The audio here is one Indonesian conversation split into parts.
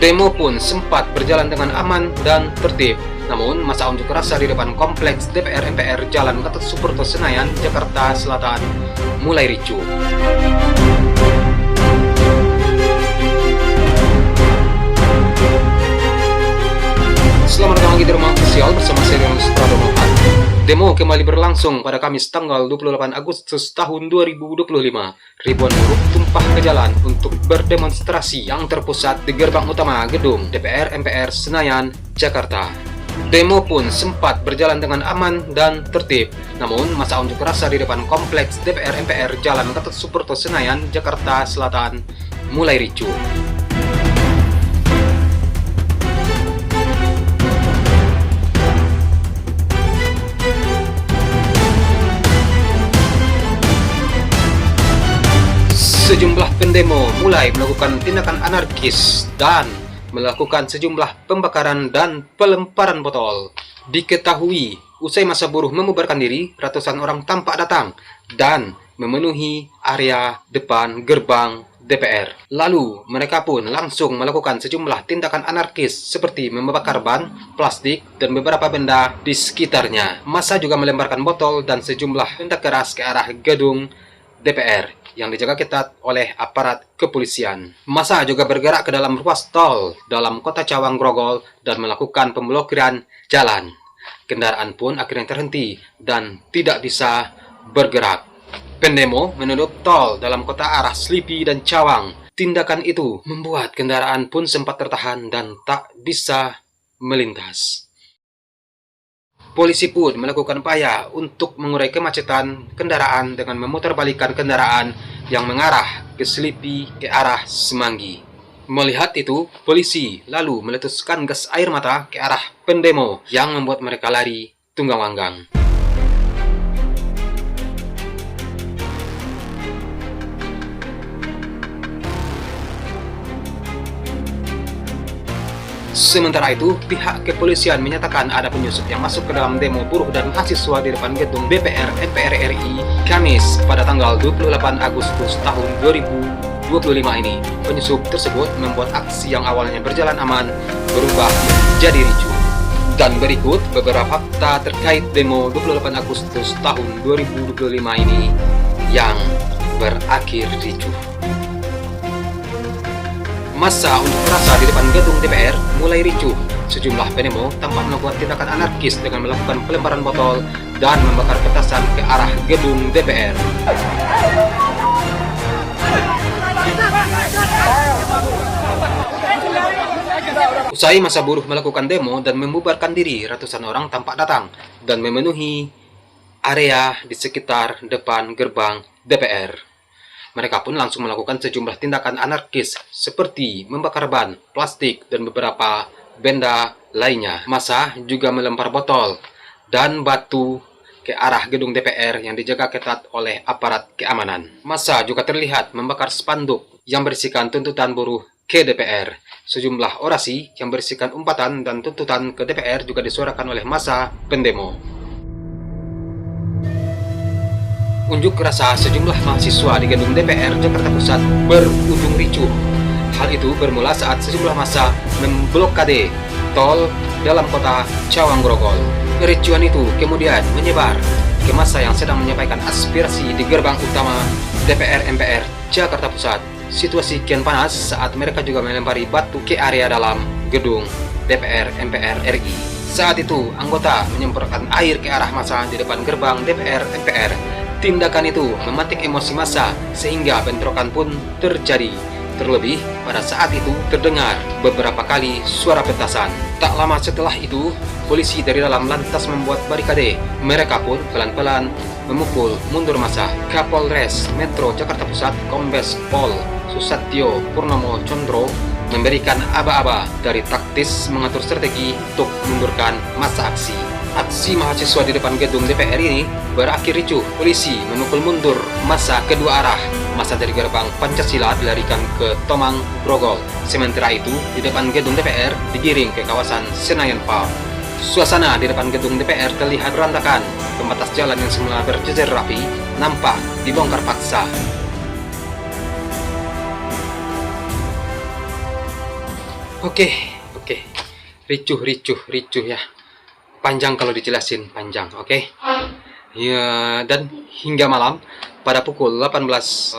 Demo pun sempat berjalan dengan aman dan tertib. Namun, masa unjuk rasa di depan kompleks DPR MPR Jalan Gatot Subroto Senayan, Jakarta Selatan mulai ricuh. Selamat datang lagi di Rumah Official bersama saya Leonus Pradonohan. Demo kembali berlangsung pada Kamis tanggal 28 Agustus tahun 2025. Ribuan buruh tumpah ke jalan untuk berdemonstrasi yang terpusat di gerbang utama gedung DPR MPR Senayan, Jakarta. Demo pun sempat berjalan dengan aman dan tertib. Namun, masa unjuk rasa di depan kompleks DPR MPR Jalan Gatot Subroto Senayan, Jakarta Selatan mulai ricuh. Sejumlah pendemo mulai melakukan tindakan anarkis dan melakukan sejumlah pembakaran dan pelemparan botol. Diketahui, usai masa buruh membubarkan diri, ratusan orang tampak datang dan memenuhi area depan gerbang DPR. Lalu, mereka pun langsung melakukan sejumlah tindakan anarkis seperti membakar ban, plastik, dan beberapa benda di sekitarnya. Massa juga melemparkan botol dan sejumlah benda keras ke arah gedung DPR yang dijaga ketat oleh aparat kepolisian. Massa juga bergerak ke dalam ruas tol dalam kota Cawang Grogol dan melakukan pemblokiran jalan. Kendaraan pun akhirnya terhenti dan tidak bisa bergerak. Pendemo menutup tol dalam kota arah Slipi dan Cawang. Tindakan itu membuat kendaraan pun sempat tertahan dan tak bisa melintas. Polisi pun melakukan upaya untuk mengurai kemacetan kendaraan dengan memutarbalikkan kendaraan yang mengarah ke Slipi ke arah Semanggi. Melihat itu, polisi lalu meletuskan gas air mata ke arah pendemo yang membuat mereka lari tunggang-langgang. Sementara itu, pihak kepolisian menyatakan ada penyusup yang masuk ke dalam demo buruh dan mahasiswa di depan gedung DPR MPR RI Kamis pada tanggal 28 Agustus tahun 2025 ini. Penyusup tersebut membuat aksi yang awalnya berjalan aman berubah menjadi ricuh. Dan berikut beberapa fakta terkait demo 28 Agustus tahun 2025 ini yang berakhir ricuh. Massa unjuk rasa di depan gedung DPR mulai ricuh. Sejumlah pendemo tampak melakukan tindakan anarkis dengan melakukan pelemparan botol dan membakar petasan ke arah gedung DPR. Usai masa buruh melakukan demo dan membubarkan diri, ratusan orang tampak datang dan memenuhi area di sekitar depan gerbang DPR. Mereka pun langsung melakukan sejumlah tindakan anarkis seperti membakar ban, plastik, dan beberapa benda lainnya. Massa juga melempar botol dan batu ke arah gedung DPR yang dijaga ketat oleh aparat keamanan. Massa juga terlihat membakar spanduk yang berisikan tuntutan buruh ke DPR. Sejumlah orasi yang berisikan umpatan dan tuntutan ke DPR juga disuarakan oleh massa pendemo. Unjuk rasa sejumlah mahasiswa di gedung DPR Jakarta Pusat berujung ricuh. Hal itu bermula saat sejumlah massa memblokade tol dalam kota Cawang Grogol. Kericuhan itu kemudian menyebar ke massa yang sedang menyampaikan aspirasi di gerbang utama DPR MPR Jakarta Pusat. Situasi kian panas saat mereka juga melempari batu ke area dalam gedung DPR MPR RI. Saat itu, anggota menyemprotkan air ke arah massa di depan gerbang DPR MPR. Tindakan itu memantik emosi massa sehingga bentrokan pun terjadi. Terlebih pada saat itu terdengar beberapa kali suara petasan. Tak lama setelah itu, polisi dari dalam lantas membuat barikade. Mereka pun pelan-pelan memukul mundur massa. Kapolres Metro Jakarta Pusat Kombes Pol Susatyo Purnomo Condro memberikan aba-aba dari taktis mengatur strategi untuk mundurkan massa aksi. Aksi mahasiswa di depan gedung DPR ini berakhir ricuh. Polisi memukul mundur massa kedua arah. Massa dari gerbang Pancasila dilarikan ke Tomang Grogol. Sementara itu, di depan gedung DPR digiring ke kawasan Senayan Park. Suasana di depan gedung DPR terlihat berantakan. Pembatas jalan yang semula berjejer rapi nampak dibongkar paksa. . Oke, oke. Ricuh ya. Panjang kalau dijelasin, panjang, oke. Ya, dan hingga malam pada pukul 18.45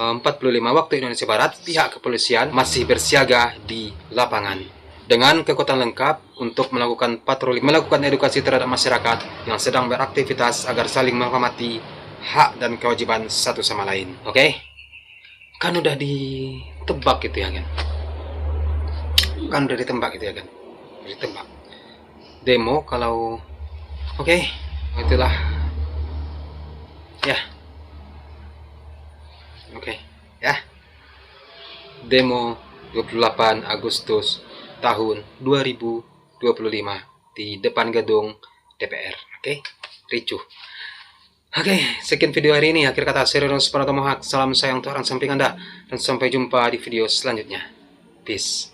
waktu Indonesia Barat, pihak kepolisian masih bersiaga di lapangan dengan kekuatan lengkap untuk melakukan patroli, melakukan edukasi terhadap masyarakat yang sedang beraktivitas agar saling menghormati hak dan kewajiban satu sama lain. Oke? Kan udah ditebak gitu ya kan? Kan udah ditembak gitu ya kan? Ditembak. Demo kalau oke, itulah ya. Oke, ya. Demo 28 Agustus tahun 2025 di depan gedung DPR. Oke, ricuh. Oke, sekian video hari ini. Akhir kata, Serius Pratomohak. Salam sayang untuk orang samping Anda. Dan sampai jumpa di video selanjutnya. Peace.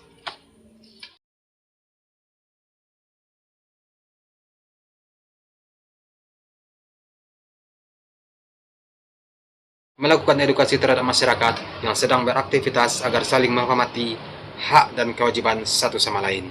Melakukan edukasi terhadap masyarakat yang sedang beraktivitas agar saling menghormati hak dan kewajiban satu sama lain.